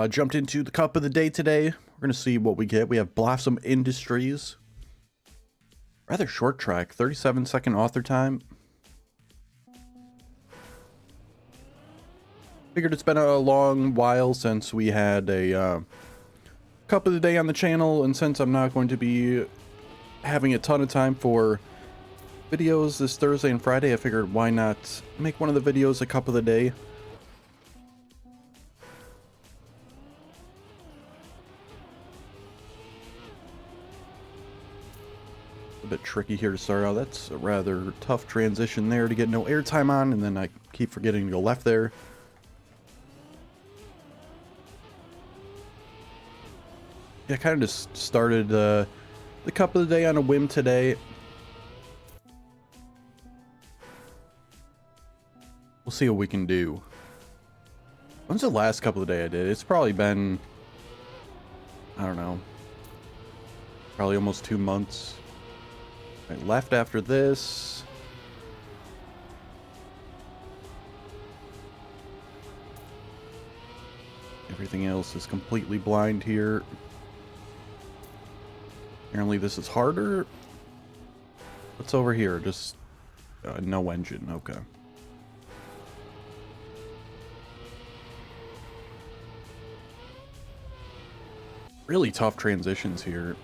Jumped into the cup of the day today. We're going to see what we get. We have Blossom Industries. Rather short track, 37-second author time. Figured it's been a long while since we had a cup of the day on the channel, and since I'm not going to be having a ton of time for videos this Thursday and Friday, I figured why not make one of the videos a cup of the day. A bit tricky here to start out. That's a rather tough transition there to get no airtime on, and then I keep forgetting to go left there. Yeah, I kind of just started the cup of the day on a whim today. We'll see what we can do. When's the last cup of the day I did? It's probably been, I don't know, probably almost 2 months. Right, left after this. Everything else is completely blind here. Apparently this is harder. What's over here? Just no engine. Okay. Really tough transitions here.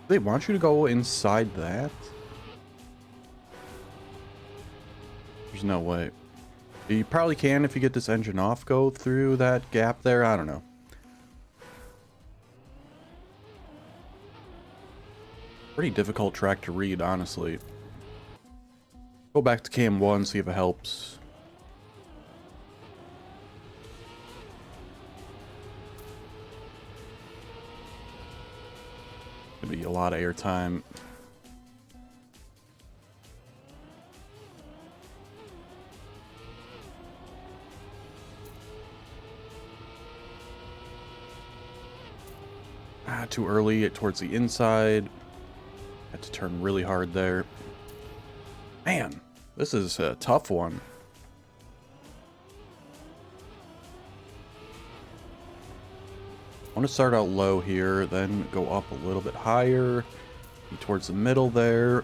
They want you to go inside that? There's no way. You probably can if you get this engine off, go through that gap there. I don't know. Pretty difficult track to read, honestly. Go back to cam 1, see if it helps. Gonna be a lot of airtime. Too early towards the inside. Had to turn really hard there. Man, this is a tough one. I want to start out low here, then go up a little bit higher, towards the middle there.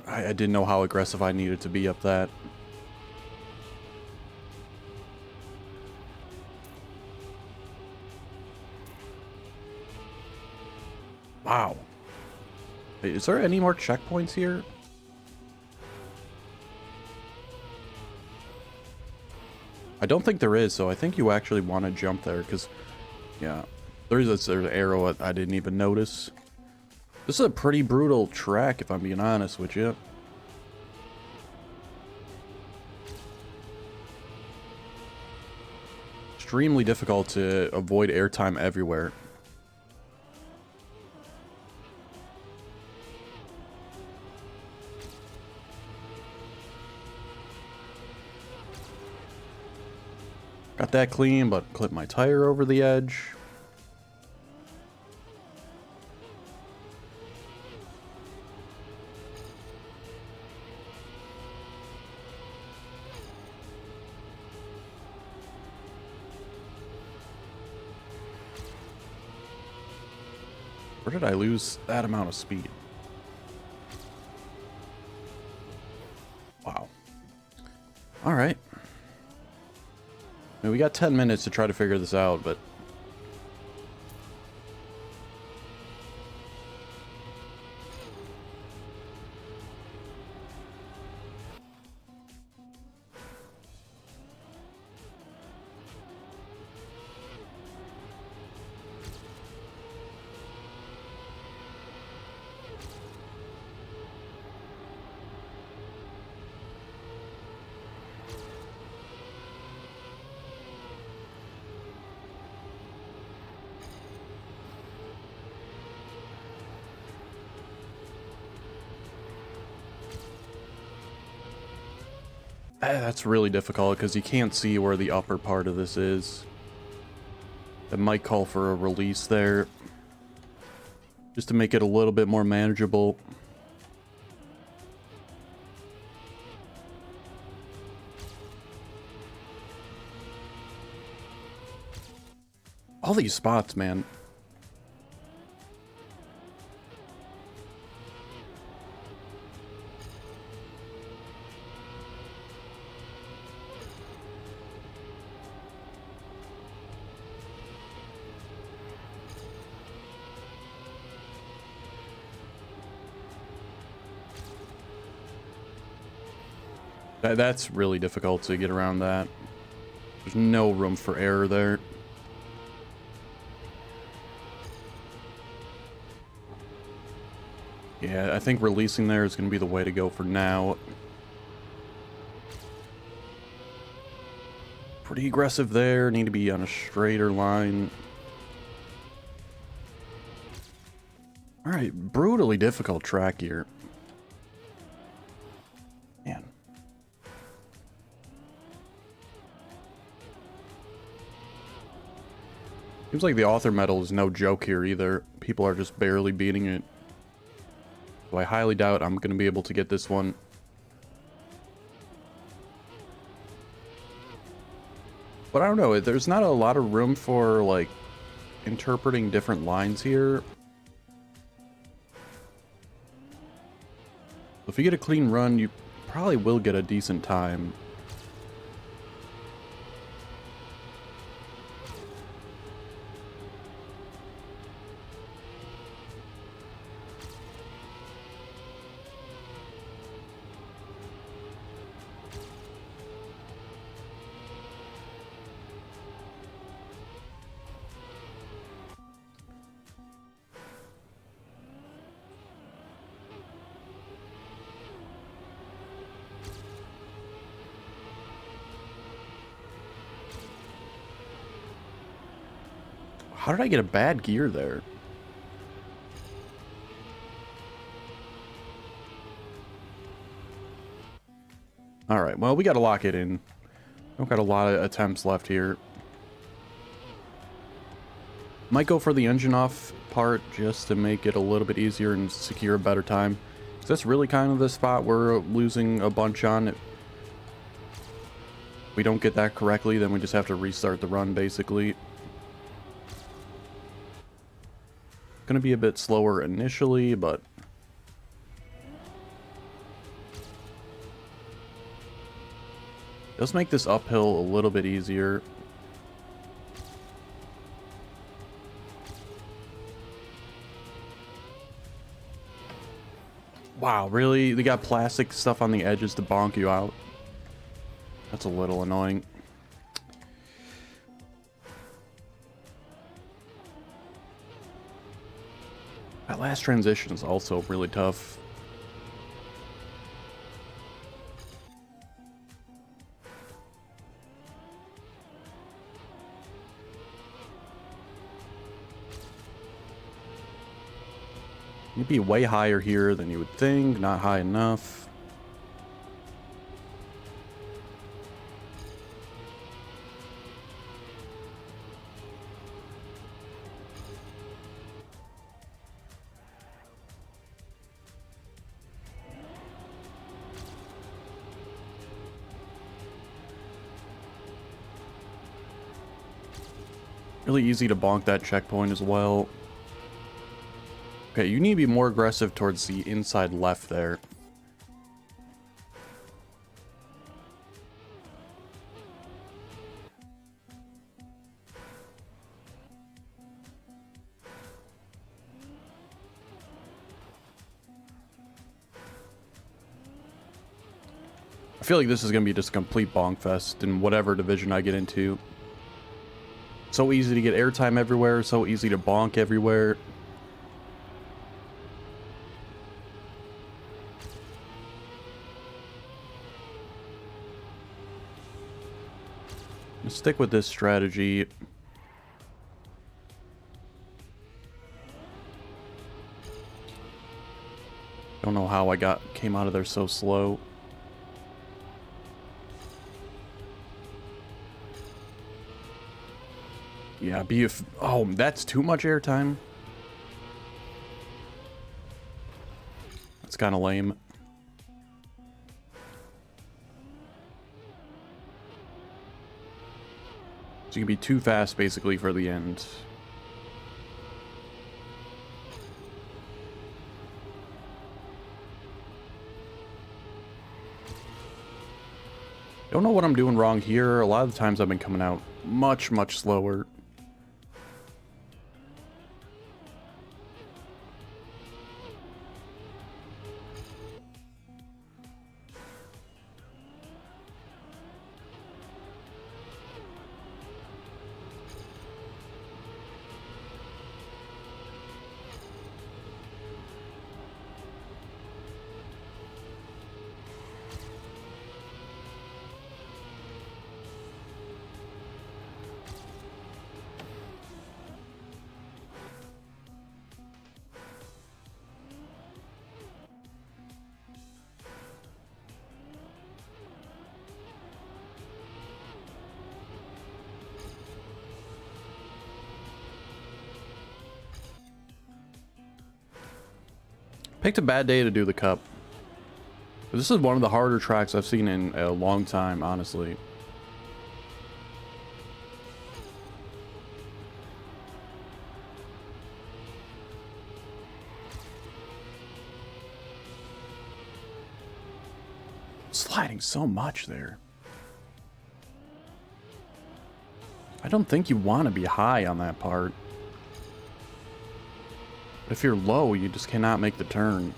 I didn't know how aggressive I needed to be up that. Wow. Wait, is there any more checkpoints here? I don't think there is, so I think you actually want to jump there, because, yeah, there's an arrow I didn't even notice. This is a pretty brutal track, if I'm being honest with you. Extremely difficult to avoid airtime everywhere. Got that clean, but clipped my tire over the edge. Where did I lose that amount of speed? Wow. All right. I mean, we got 10 minutes to try to figure this out, but That's really difficult because you can't see where the upper part of this is. That might call for a release there, just to make it a little bit more manageable. All these spots, man. That's really difficult to get around that. There's no room for error there. Yeah, I think releasing there is going to be the way to go for now. Pretty aggressive there. Need to be on a straighter line. Alright, brutally difficult track here. Man. Seems like the author medal is no joke here either. People are just barely beating it. So I highly doubt I'm going to be able to get this one. But I don't know, there's not a lot of room for, like, interpreting different lines here. If you get a clean run, you probably will get a decent time. How did I get a bad gear there? Alright, well, we gotta lock it in. We've got a lot of attempts left here. Might go for the engine off part just to make it a little bit easier and secure a better time. So that's really kind of the spot we're losing a bunch on. If we don't get that correctly, then we just have to restart the run, basically. Gonna be a bit slower initially, but does make this uphill a little bit easier. Wow, really? They got plastic stuff on the edges to bonk you out? That's a little annoying. That last transition is also really tough. You'd be way higher here than you would think, not high enough. Really easy to bonk that checkpoint as well. Okay, you need to be more aggressive towards the inside left there. I feel like this is going to be just a complete bonk fest in whatever division I get into. So easy to get airtime everywhere, so easy to bonk everywhere. Let's stick with this strategy. Don't know how I came out of there so slow. Yeah, oh, that's too much airtime. That's kind of lame. So you can be too fast, basically, for the end. Don't know what I'm doing wrong here. A lot of the times I've been coming out much, much slower. Picked a bad day to do the cup. This is one of the harder tracks I've seen in a long time, honestly. Sliding so much there. I don't think you want to be high on that part. But if you're low, you just cannot make the turn.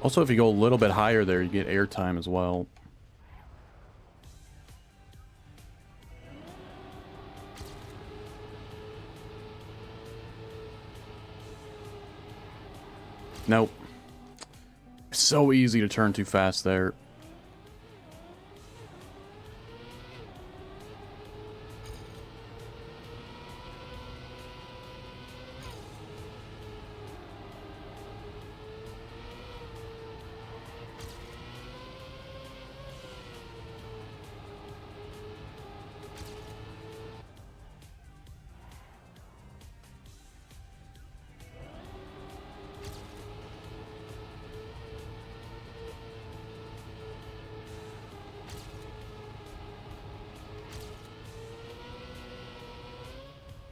Also, if you go a little bit higher there, you get airtime as well. Nope. So easy to turn too fast there.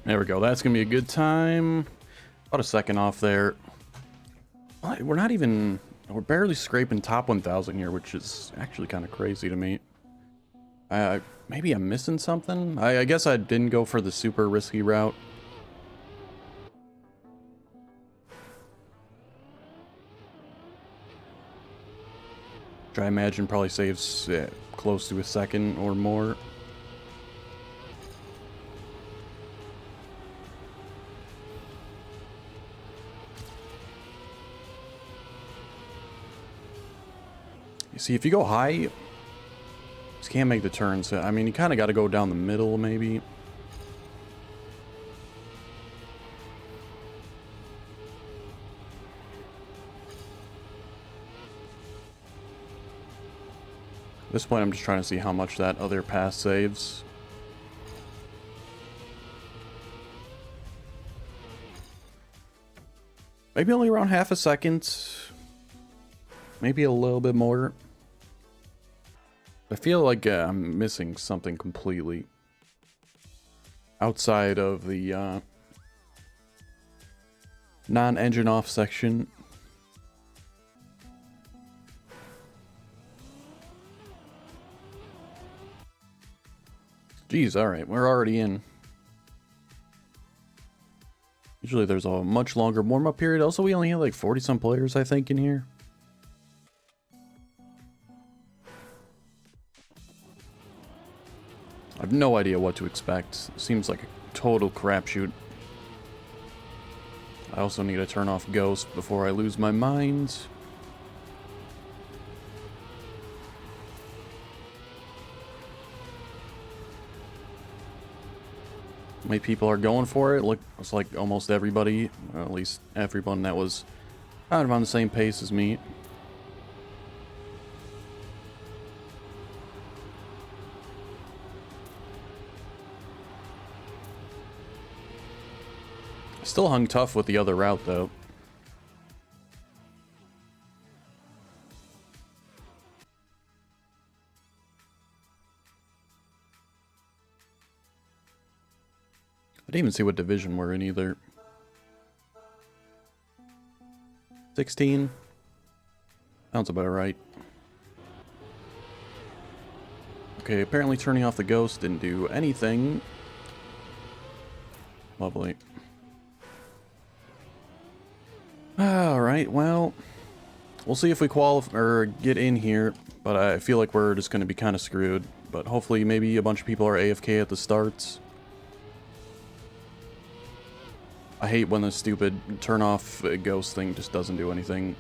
There we go. That's going to be a good time. About a second off there. We're not even... We're barely scraping top 1,000 here, which is actually kind of crazy to me. Maybe I'm missing something? I guess I didn't go for the super risky route. Which I imagine probably saves close to a second or more. You see, if you go high, you just can't make the turns. I mean, you kind of got to go down the middle, maybe. At this point, I'm just trying to see how much that other pass saves. Maybe only around half a second. Maybe a little bit more. I feel like I'm missing something completely. Outside of the non-engine off section. Geez, alright, we're already in. Usually there's a much longer warm-up period. Also, we only have like 40-some players, I think, in here. I have no idea what to expect. Seems like a total crapshoot. I also need to turn off Ghost before I lose my mind. How many people are going for it? Look, it's like almost everybody, or at least everyone that was kind of on the same pace as me. Still hung tough with the other route, though. I didn't even see what division we're in either. 16? Sounds about right. Okay, apparently turning off the Ghost didn't do anything. Lovely. Alright, well, we'll see if we qualify or get in here, but I feel like we're just going to be kind of screwed. But hopefully maybe a bunch of people are AFK at the starts. I hate when the stupid turn off Ghost thing just doesn't do anything.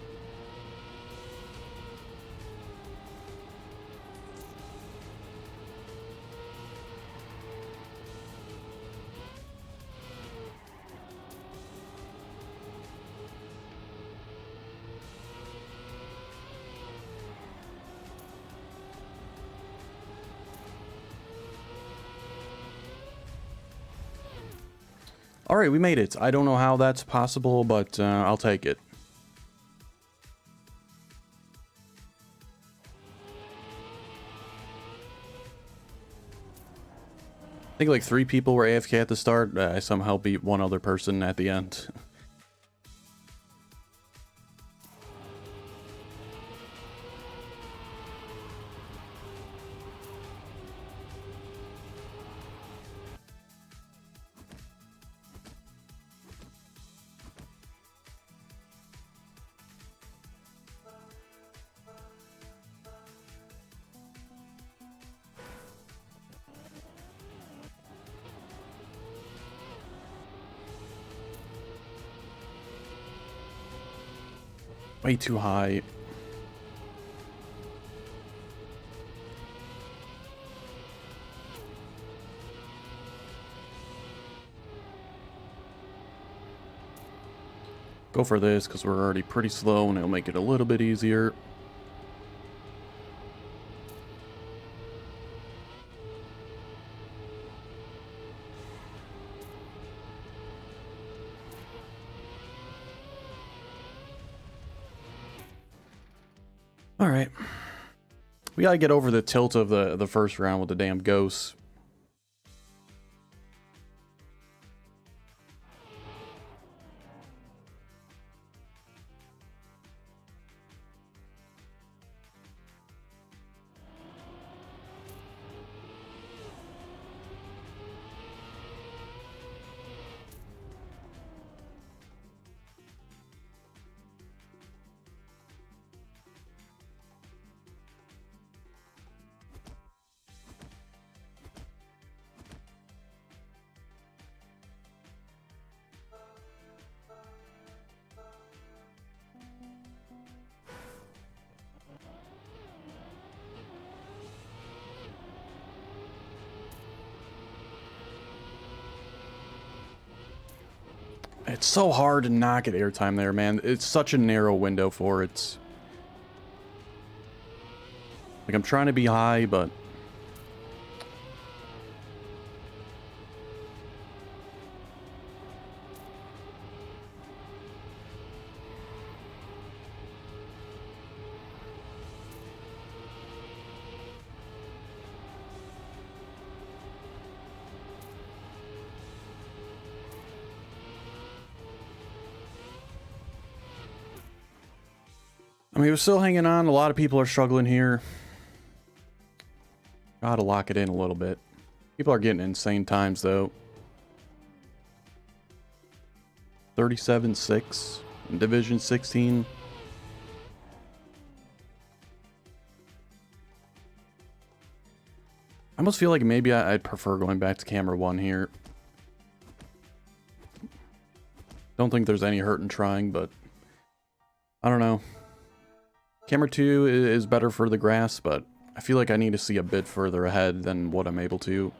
Alright, we made it. I don't know how that's possible, but I'll take it. I think like 3 people were AFK at the start. I somehow beat one other person at the end. Way too high. Go for this because we're already pretty slow and it'll make it a little bit easier. Alright. We gotta get over the tilt of the first round with the damn ghosts. It's so hard to not get airtime there, man. It's such a narrow window for it. Like, I'm trying to be high, but... I mean, we're still hanging on. A lot of people are struggling here. Gotta lock it in a little bit. People are getting insane times, though. 37-6 in Division 16. I almost feel like maybe I'd prefer going back to camera 1 here. Don't think there's any hurt in trying, but I don't know. Camera 2 is better for the grass, but I feel like I need to see a bit further ahead than what I'm able to.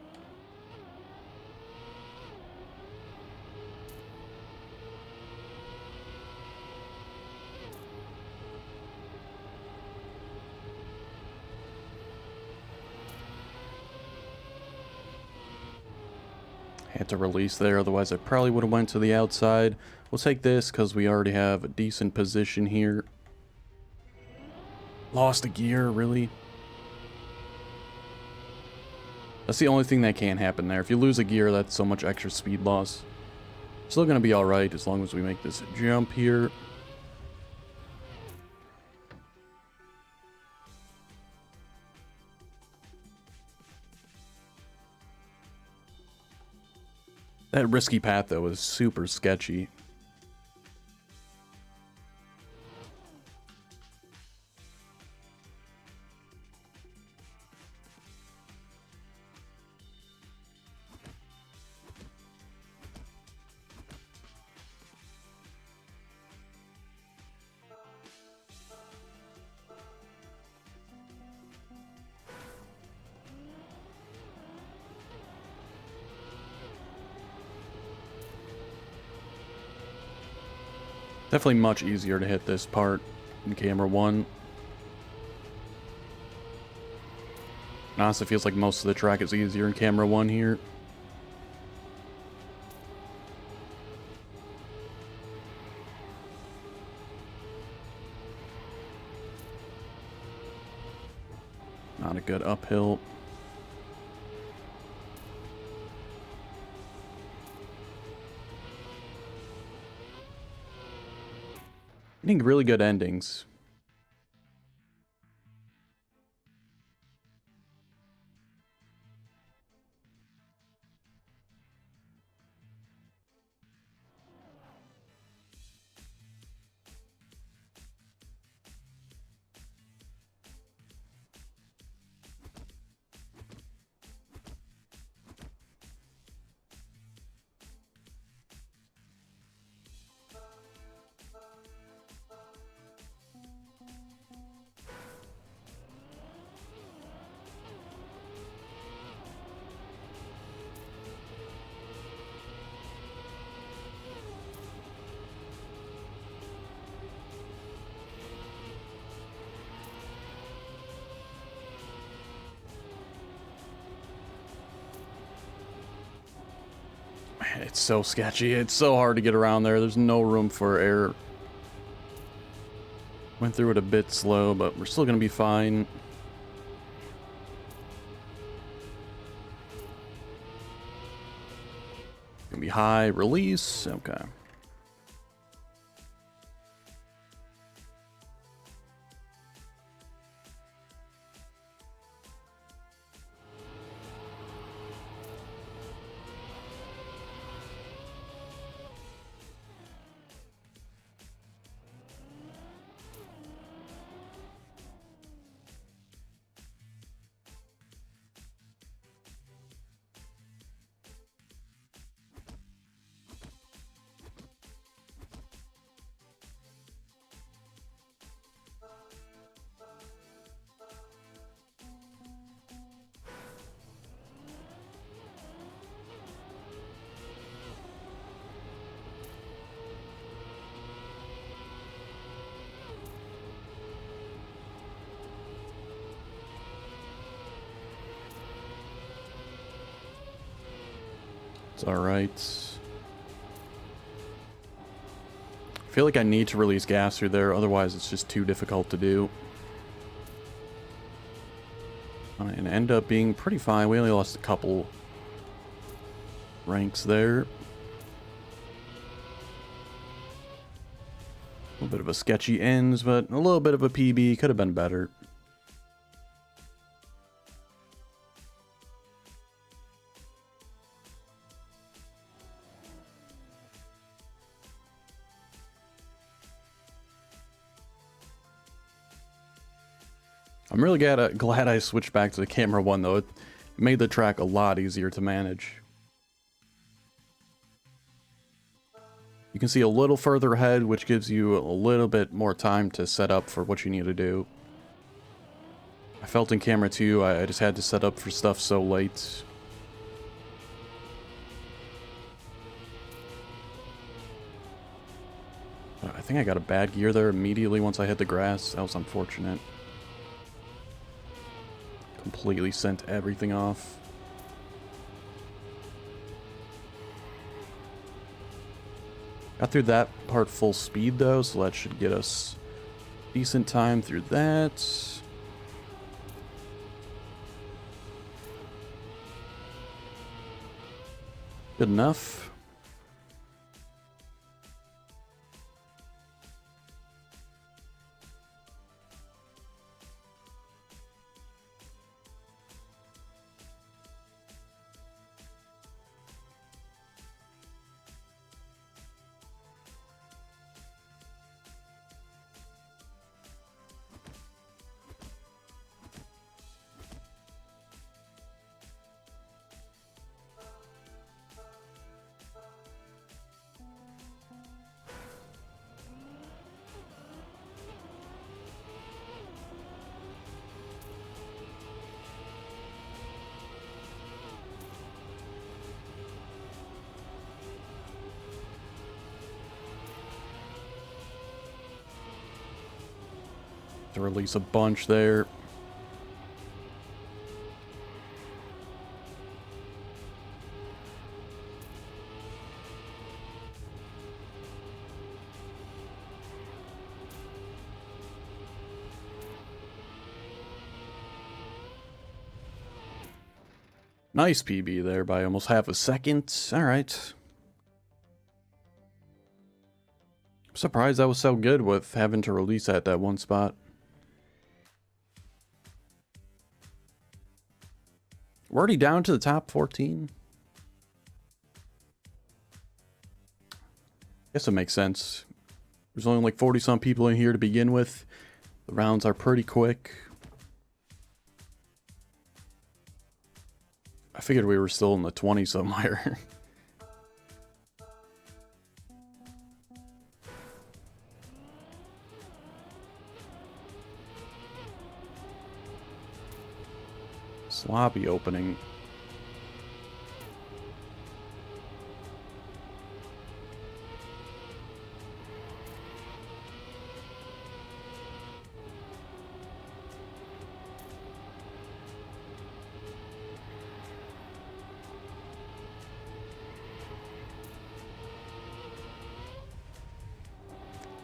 Had to release there, otherwise I probably would have went to the outside. We'll take this because we already have a decent position here. Lost a gear, really? That's the only thing that can happen there. If you lose a gear, that's so much extra speed loss. Still gonna be alright as long as we make this jump here. That risky path, though, is super sketchy. Definitely much easier to hit this part in camera 1. Honestly, it feels like most of the track is easier in camera 1 here. Not a good uphill. Getting really good endings. It's so sketchy. It's so hard to get around there. There's no room for error. Went through it a bit slow, but we're still going to be fine. Gonna be high, release. Okay. It's alright. I feel like I need to release gas through there, otherwise it's just too difficult to do. And end up being pretty fine. We only lost a couple ranks there. A little bit of a sketchy ends, but a little bit of a PB. Could have been better. I'm really glad I switched back to the camera 1, though. It made the track a lot easier to manage. You can see a little further ahead, which gives you a little bit more time to set up for what you need to do. I felt in camera 2, I just had to set up for stuff so late. I think I got a bad gear there immediately once I hit the grass. That was unfortunate. Completely sent everything off. Got through that part full speed though, so that should get us decent time through that. Good enough. To release a bunch there. Nice PB there by almost half a second. All right. I'm surprised that was so good with having to release at that one spot. We're already down to the top 14. Guess it makes sense. There's only like 40-some people in here to begin with. The rounds are pretty quick. I figured we were still in the 20s somewhere. Sloppy opening.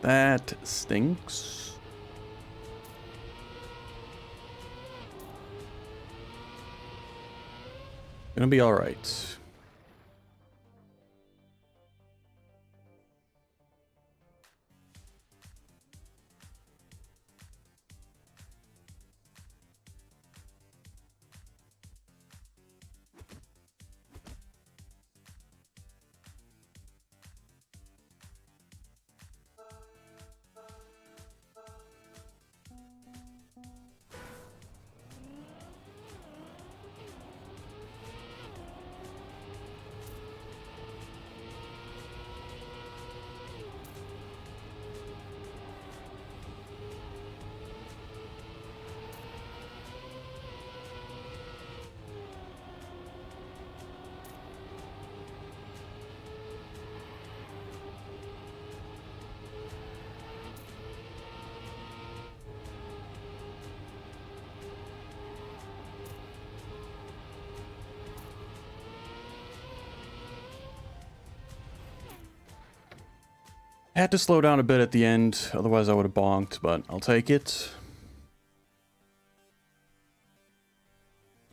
That stinks. Gonna be all right. I had to slow down a bit at the end, otherwise I would have bonked, but I'll take it.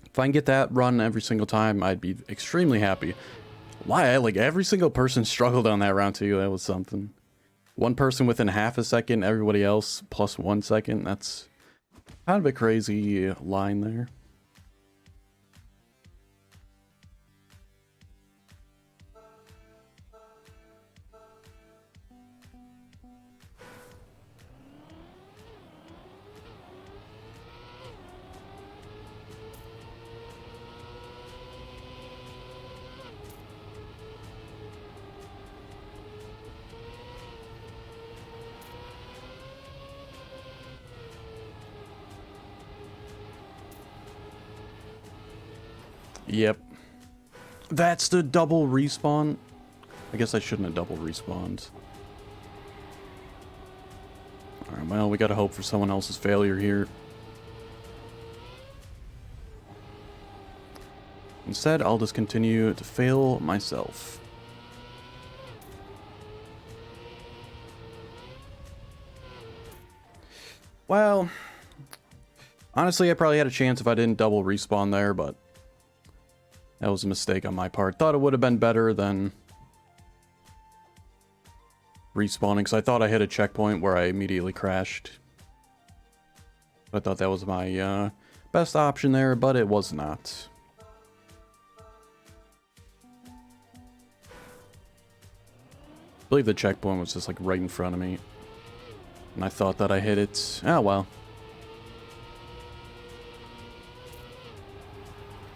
If I can get that run every single time, I'd be extremely happy. Why? Like, every single person struggled on that round too. That was something. One person within half a second, everybody else plus 1 second. That's kind of a crazy line there. Yep. That's the double respawn. I guess I shouldn't have double respawned. Alright, well, we gotta hope for someone else's failure here. Instead, I'll just continue to fail myself. Well, honestly, I probably had a chance if I didn't double respawn there, but that was a mistake on my part. Thought it would have been better than respawning, because I thought I hit a checkpoint where I immediately crashed. I thought that was my best option there, but it was not. I believe the checkpoint was just like right in front of me. And I thought that I hit it. Oh well.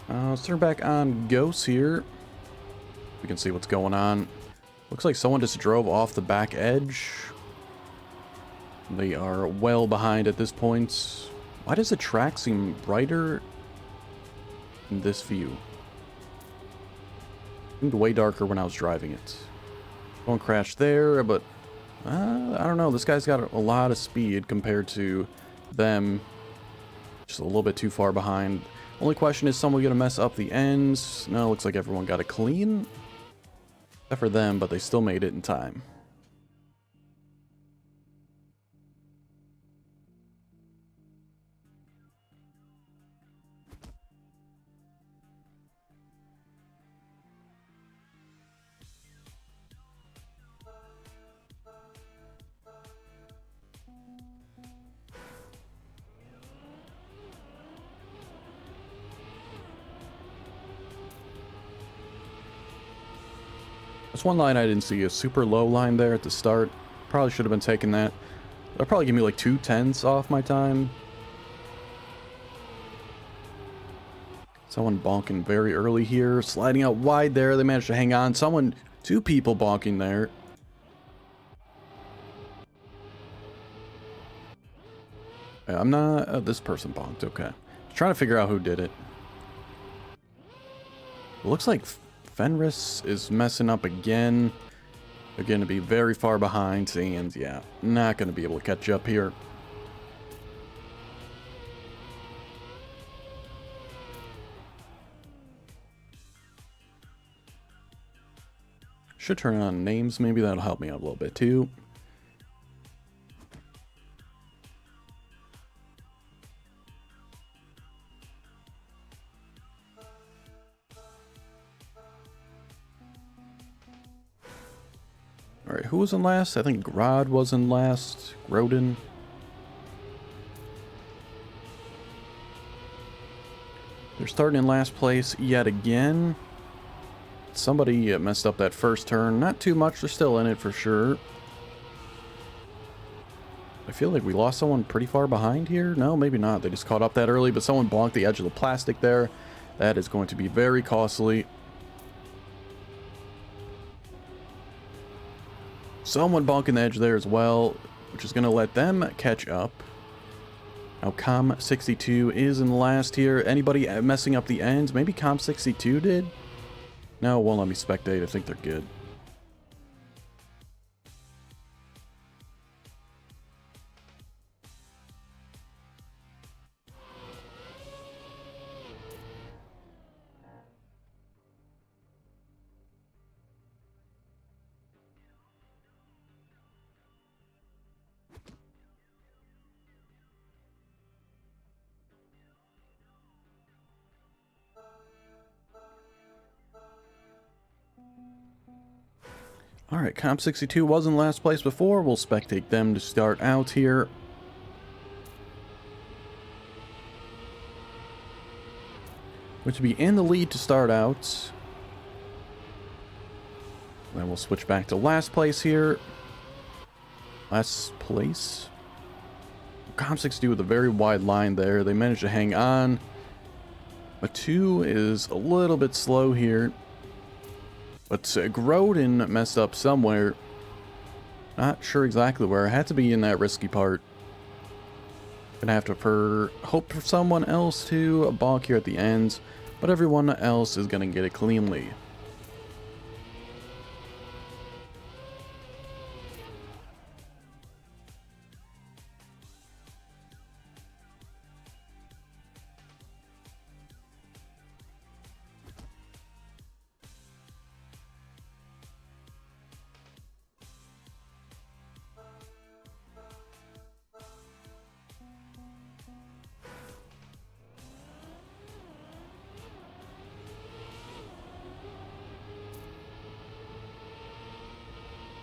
Let's turn back on ghosts here. We can see what's going on. Looks like someone just drove off the back edge. They are well behind at this point. Why does the track seem brighter in this view? It seemed way darker when I was driving it. Won't crash there, but I don't know. This guy's got a lot of speed compared to them. Just a little bit too far behind. Only question is, someone gonna mess up the ends? No, looks like everyone got it clean. Except for them, but they still made it in time. There's one line I didn't see, a super low line there at the start. Probably should have been taking that. That'll probably give me like 2/10 off my time. Someone bonking very early here, sliding out wide there. They managed to hang on. Two people bonking there. Yeah, I'm not, this person bonked, okay. Trying to figure out who did it. It looks like Fenris is messing up again. They're going to be very far behind, and yeah, not going to be able to catch up here. Should turn on names, maybe that'll help me out a little bit too. Alright, who was in last? I think Grod was in last. Grodin. They're starting in last place yet again. Somebody messed up that first turn. Not too much, they're still in it for sure. I feel like we lost someone pretty far behind here. No, maybe not. They just caught up that early, but someone bonked the edge of the plastic there. That is going to be very costly. Someone bonking the edge there as well, which is going to let them catch up. Now, Com62 is in last here. Anybody messing up the ends? Maybe Com62 did? No, it won't let me spectate. I think they're good. Alright, Comp62 was in last place before. We'll spectate them to start out here. Which will be in the lead to start out. Then we'll switch back to last place here. Last place. Comp62 with a very wide line there. They managed to hang on. But 2 is a little bit slow here. But Grodin messed up somewhere. Not sure exactly where. I had to be in that risky part. Gonna have to hope for someone else to bonk here at the ends. but everyone else is going to get it cleanly.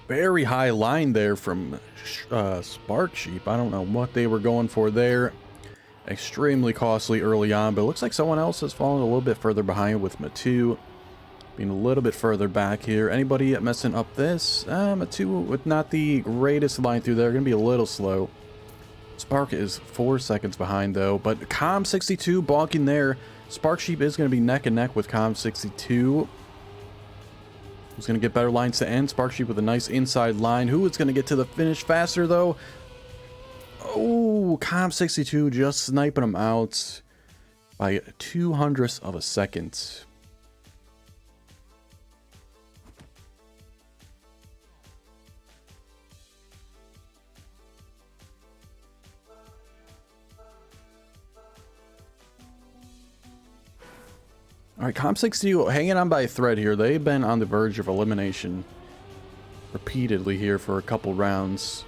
Very high line there from Spark Sheep. I don't know what they were going for there. Extremely costly early on, but it looks like someone else has fallen a little bit further behind with Matu being a little bit further back here. Anybody messing up this? Matu with not the greatest line through there. Going to be a little slow. Spark is 4 seconds behind though, but Com62 bonking there. Spark Sheep is going to be neck and neck with Com62. Who's going to get better lines to end? Spark Sheep with a nice inside line. Who is going to get to the finish faster, though? Oh, Com62 just sniping him out by 0.02 of a second. All right, Com62 hanging on by a thread here. They've been on the verge of elimination repeatedly here for a couple rounds.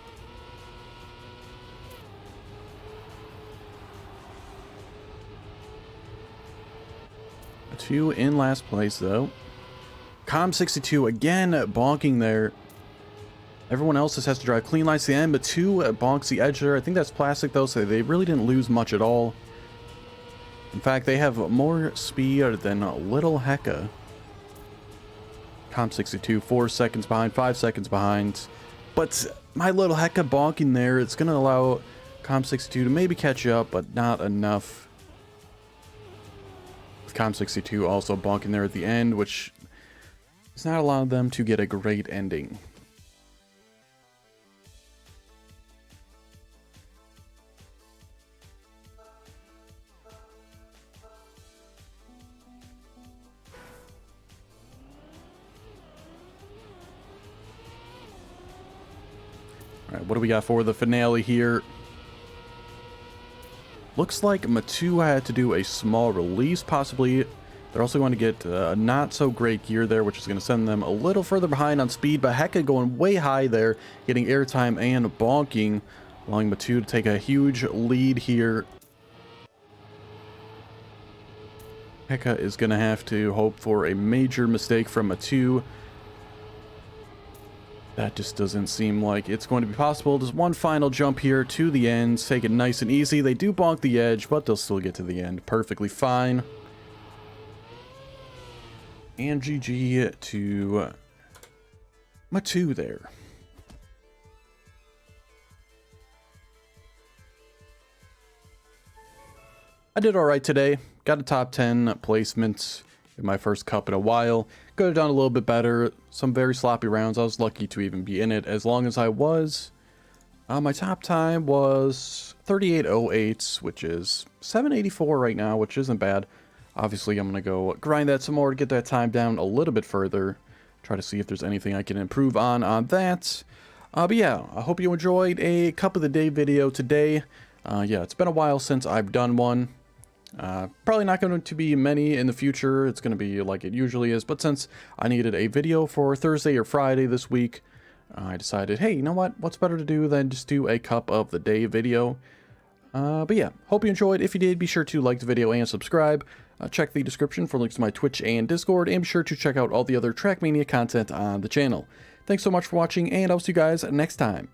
Two in last place, though. Com62 again bonking there. Everyone else just has to drive clean lines to the end, but two bonks the edge there. I think that's plastic, though, so they really didn't lose much at all. In fact, they have more speed than Little Hecka. Com62, 4 seconds behind, 5 seconds behind. But my Little Hecka bonking there, it's going to allow Com62 to maybe catch up, but not enough. With Com62 also bonking there at the end, which is not allowing them to get a great ending. All right, what do we got for the finale here? Looks like Matu had to do a small release, possibly. They're also going to get not so great gear there, which is going to send them a little further behind on speed, but Hecka going way high there, getting airtime and bonking, allowing Matu to take a huge lead here. Hecka is going to have to hope for a major mistake from Matu. That just doesn't seem like it's going to be possible. Just one final jump here to the end. Take it nice and easy. They do bonk the edge, but they'll still get to the end perfectly fine. And GG to Matu there. I did alright today. Got a top 10 placement in my first cup in a while. Could have done a little bit better. Some very sloppy rounds. I was lucky to even be in it as long as I was. My top time was 38.08, which is 7.84 right now, which isn't bad. Obviously, I'm going to go grind that some more to get that time down a little bit further. Try to see if there's anything I can improve on that. But yeah, I hope you enjoyed a Cup of the Day video today. Yeah, it's been a while since I've done one. Probably not going to be many in the future. It's going to be like it usually is, but since I needed a video for Thursday or Friday this week, I decided, hey, you know what's better to do than just do a Cup of the Day video. But yeah, hope you enjoyed. If you did, be sure to like the video and subscribe. Check the description for links to my Twitch and Discord, and be sure to check out all the other Trackmania content on the channel. Thanks so much for watching, and I'll see you guys next time.